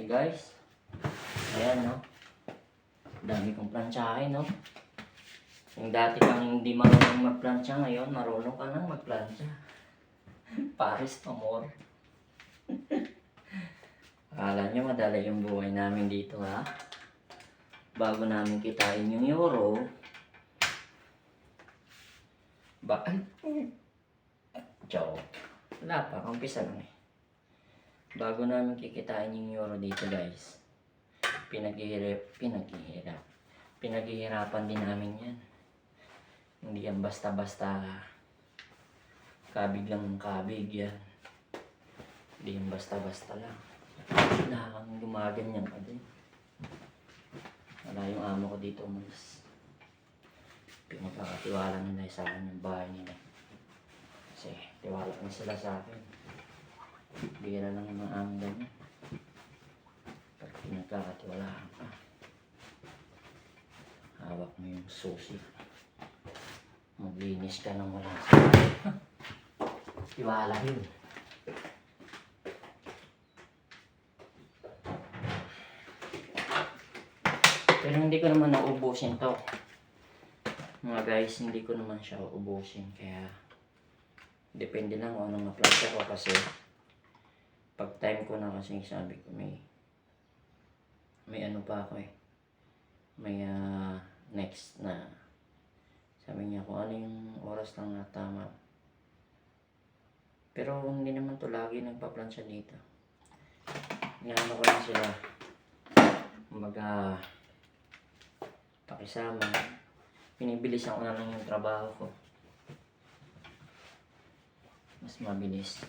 Okay guys, ayan no, dami kong plantsahin no. Yung dati kang hindi marunong magplantsa, ngayon marunong ka nang magplantsa. Paris Pamor. Akala nyo madali yung buhay namin dito ha. Bago namin kitain yung euro, joke. Wala pa, umpisa lang eh. Bago namin kikitain yung euro dito guys, pinaghihirapan din namin yan. Hindi yan basta-basta kabig lang ng kabig yan. Hindi yan basta-basta lang. Kailangan gumaganyan ka din. Wala yung amo ko dito umalis. Pinagkakatiwala nila sa akin yung bahay nila. Kasi tiwala na sila sa akin. Bira lang yung mga amo ganyan. Pag pinagkakatiwalaan ka, hawak mo yung susi. Maglinis ka nang wala sa tiwala yun. Pero hindi ko naman nauubusin to. Mga guys, hindi ko naman siya uubusin. Kaya, depende lang kung anong ma-plantsa ko kasi pag time ko na kasi sabi ko may ano pa ako eh. May next na sabi niya kung ano yung oras lang na tama. Pero hindi naman to lagi nagpa-plantsa dito. Inaano ko lang sila. Kumbaga, pakisama. Pinibilisan ko na lang yung trabaho ko. Mas mabilis.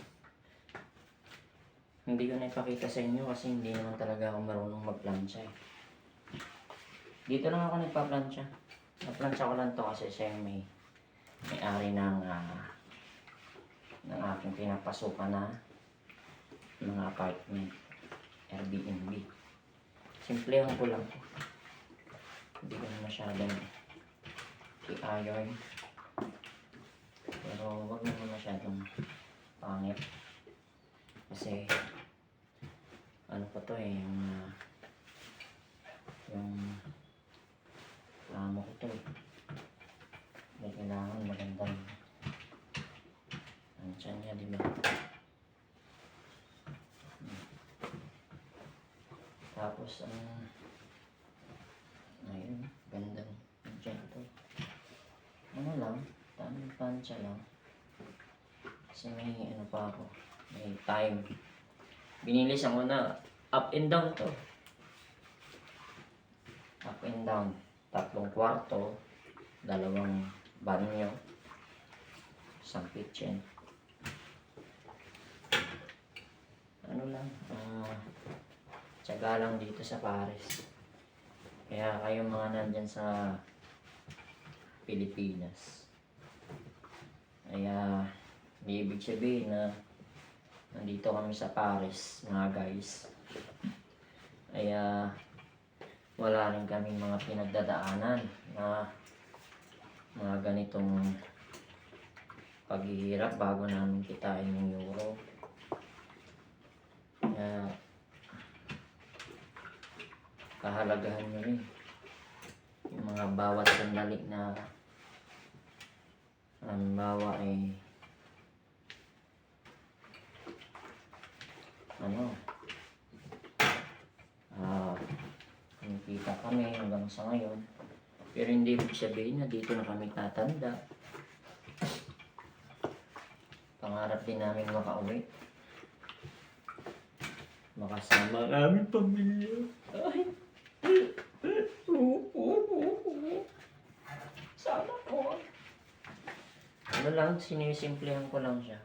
Hindi ko na ipakita sa inyo kasi hindi naman talaga ako marunong magplantsa eh. Dito lang ako nagpa-plantsa. Naplantsa ko lang to kasi siya yung may-ari ng aking pinapasukan na mga apartment, Airbnb. Simplehan ko lang po. Hindi ko na masyadong i-iron. Pero wag naman masyadong pangit. Kasi ano pa to eh, yung amo ko to eh. May kailangan magandang ang tiyan niya, diba? Tapos ayun, gandang tiyan to. Ano lang, tamang plancha lang. Kasi may ano pa ako, may time. Binilisan ko na, up and down to. Up and down. 3 kwarto, 2 banyo, 1 kitchen. Ano lang, tiyaga lang dito sa Paris. Kaya kayong mga nandyan sa Pilipinas, kaya hindi ibig sabihin na nandito kami sa Paris mga guys. Kaya wala rin kaming mga pinagdadaanan na mga ganitong paghihirap bago namin kitain yung euro. Kaya kahalagahan nyo rin yung mga bawat sandali na bawa ay kita kami hanggang sa ngayon. Pero hindi ibig sabihin na dito na kami tatanda. Pangarap din namin makauwi. Makasama ang aming pamilya. Ay. Sana po. Ano lang, sinisimplehan ko lang siya.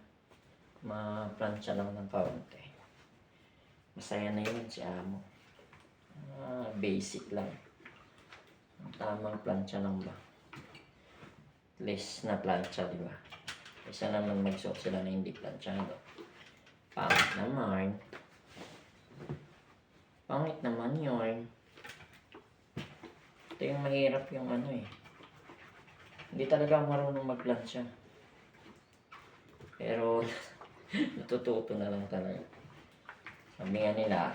Ma-plancha lang ng kaunti. Masaya na yun si amo. Basic lang. Tamang plancha lang ba? Less na plancha, di ba? Isa naman magsuot sila na hindi planchado. Pangit naman. Pangit naman yun. Ito yung mahirap yung ano eh. Hindi talaga marunong magplancha. Pero natututo na lang talaga. Sabi nga nila,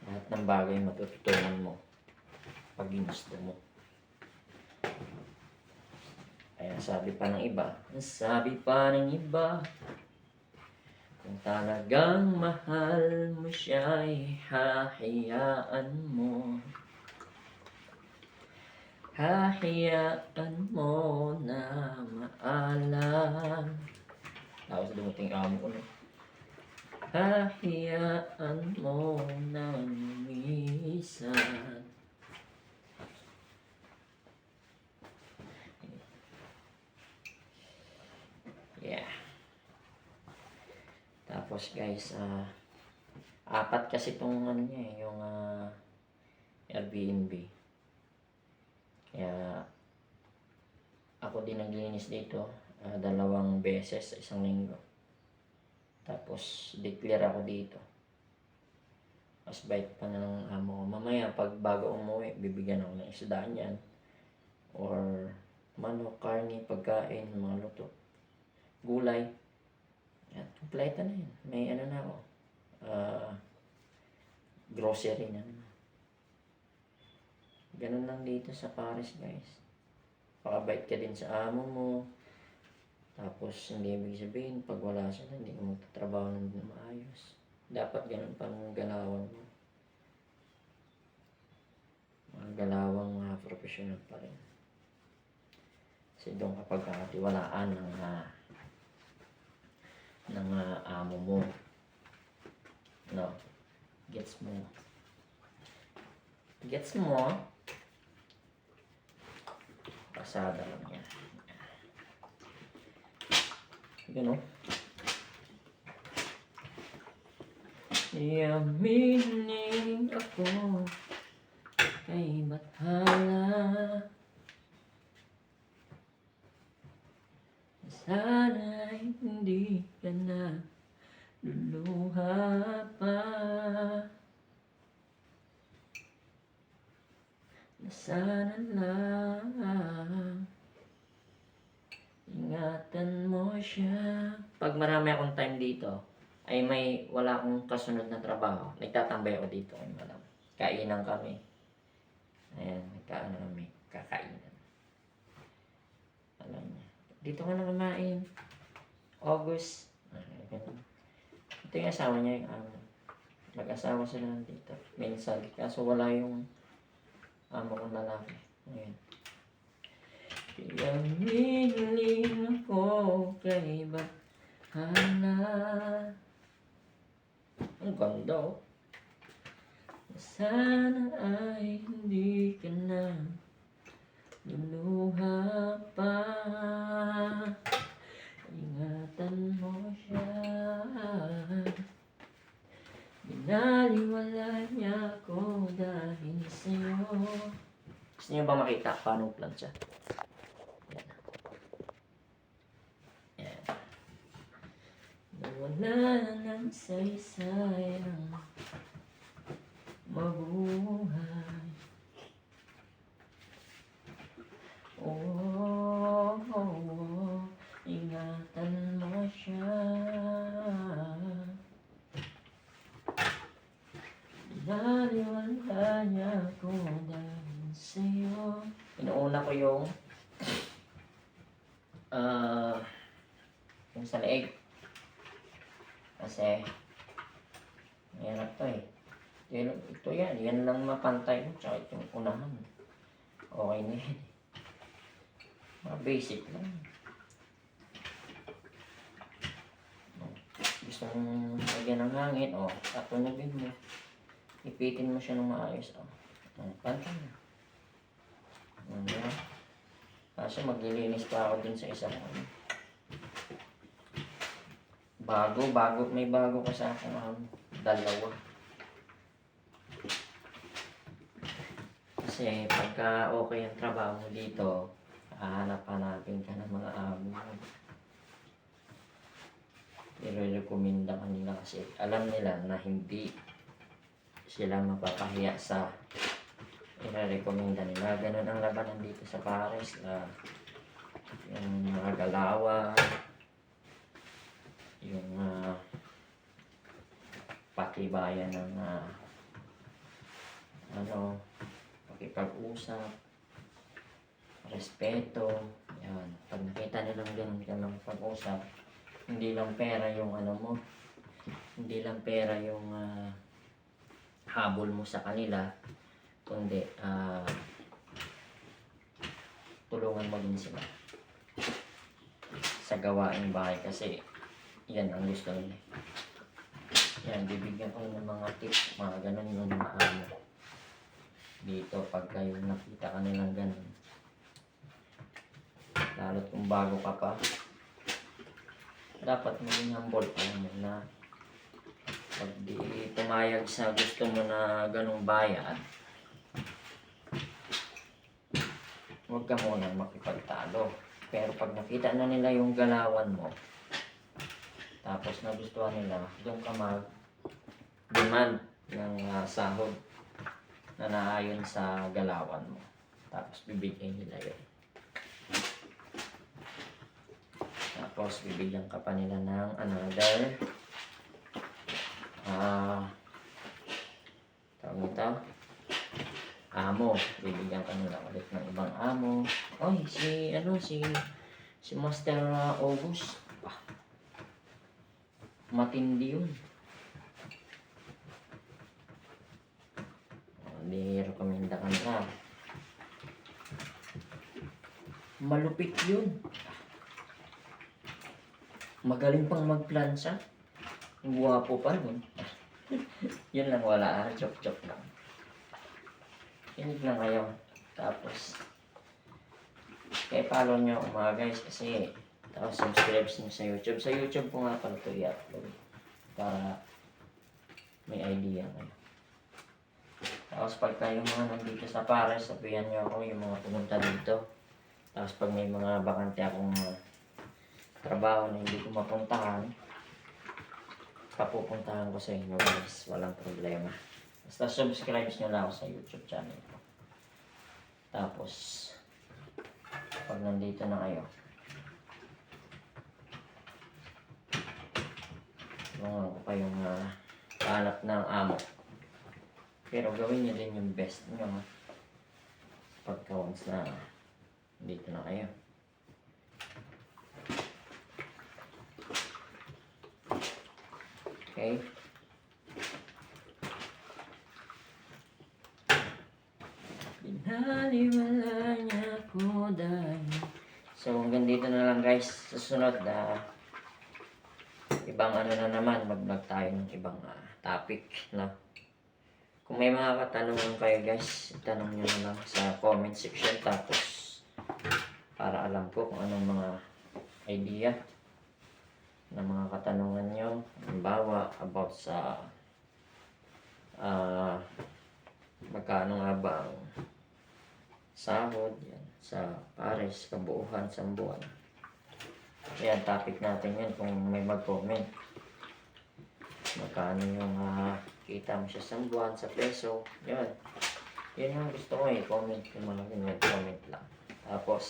Lahat ng bagay matututunan mo pag ginusto mo. Kaya sabi pa ng iba, kung talagang mahal mo siya, ay hahayaan mo. Hahayaan mo na maalam. Tapos dumating amo ko na. Hahayaan mo na minsan. Yeah. Tapos guys, apat kasi itong ano niya, yung Airbnb. Kaya ako din naglinis dito 2 beses sa isang linggo. Tapos declare ako dito. Mas bait pa na ng amo ko. Mamaya pag bago umuwi, bibigyan ako ng isda niyan. Or manok, karne, pagkain, mga luto. Gulay. Yan, kompleto na yun. May ano na ako. Grocery na naman. Ganun lang dito sa Paris, guys. Pakabait ka din sa amo mo. Tapos hindi ibig sabihin pag wala sila hindi ka magtatrabaho ng maayos. Dapat ganun pa ng galawang mo. Mga galawang professional pa rin. Kasi doon kapag kakatiwalaan ng amo mo. No? Gets mo? Gets mo? Pasada lang yan. Gano'n. Yaminin ako kay bathala. Sana'y hindi ka na luluha pa. Sana lang ingatan mo siya. Pag marami akong time dito, ay wala akong kasunod na trabaho. Nagtatambay ako dito kay madam. Kainan kami. Ayan, kakainan. Alam niya. Dito ka na kumain. August. Ito yung asawa niya, yung mag-asawa sila dito. Minsan, kaso wala yung amo kong lalaki. Ayan. Kaya miling ako kay bathala. Ang ganda oh. Sana ay hindi ka na luluha pa. Ingatan mo siya. Binaliwala niya ako dahil sa'yo. Gusto niyo ba makita paano plancha? Yan. Yan. Nawala ng saysay ang mabuhay. Oh, ingatan mo siya. Binaliwala niya ako dahil sa'yo. Inuuna ko yung sa leeg. Kasi mahirap to eh. Ito yan lang mapantay mo. Tsaka itong unahan. Okay na yan. Mga basic lang. Gusto mong lagyan ng hangin, tatunogin mo. Ipitin mo siya ng maayos, pantay na. Kasi maglilinis pa ako dun sa isang may bago ka sa akin, 2. Kasi pagka okay ang trabaho mo dito, hahanap-hanapin ka ng mga amo. I-recommenda kanila kasi alam nila na hindi sila mapapahiya sa i-recommenda nila. Ganun ang labanan dito sa Paris na yung mga galawa, yung patibayan ng ano, pakipag-usap, respeto, yan. Pag nakita nilang ganun ka lang pag-usap, hindi lang pera yung ano mo, hindi lang pera yung habol mo sa kanila, kundi tulungan mo din sila sa gawaing bahay kasi yan ang gusto nila. Yan, bibigyan ko ng mga tips, mga ganun yung mga dito pag kayo nakita ka nilang ganun. Lalo't kung bago ka pa, dapat maging humble pa mo na pag di pumayag sa gusto mo na ganung bayad, huwag ka muna makipagtalo. Pero pag nakita na nila yung galawan mo, tapos nagustuhan nila, doon ka mag-demand ng sahod na naayon sa galawan mo. Tapos bibigyan nila yun. Tapos bibigyan ka pa nila ng another tawag ito, amo. Bibigyan ka nila ulit ng ibang amo. Oy, si Master August. Matindi yun. Hindi rekomenda ka na. Malupit yun. Magaling pang magplansa. Guwapo pa nun. Yun lang wala. Chok-chok lang. Kinig lang kayo. Tapos, follow nyo ako mga guys kasi tapos subscribe nyo sa YouTube. Sa YouTube ko nga pala ito i-upload para may idea kayo. Tapos pag kayo mga nandito sa Pares, sabihan nyo ako yung mga pumunta dito. Tapos pag may mga bakante akong trabaho na hindi ko mapuntahan, papupuntahan ko sa inyo guys. Walang problema. Basta subscribe nyo lang ako sa YouTube channel ko. Tapos, pag nandito na kayo, tulungan ko kayong hanap ng amo. Pero gawin nyo din yung best nyo pagka once na dito na kayo. Okay? Binaliwala niya ko dahil. So hanggang dito na lang guys. Susunod na ibang ano na naman, mag-vlog tayo ng ibang topic na. Kung may mga katanungan kayo guys, itanong nyo na lang sa comment section. Tapos para alam ko kung anong mga idea na mga katanungan nyo. Halimbawa about sa magkano nga ba ang sahod yan, sa Pares, kabuuhan sa buwan. Yan, topic natin yan kung may mag-comment. Magkano yung kita mo siya sa buwan, sa peso. Yan. Yan yung gusto ko comment yung mga ganyan, comment lang. Tapos,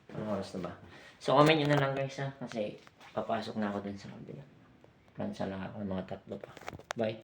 anong oras na ba? So, comment nyo na lang guys kasi papasok na ako din sa kabila. Plansa lang ako, mga 3 pa. Bye!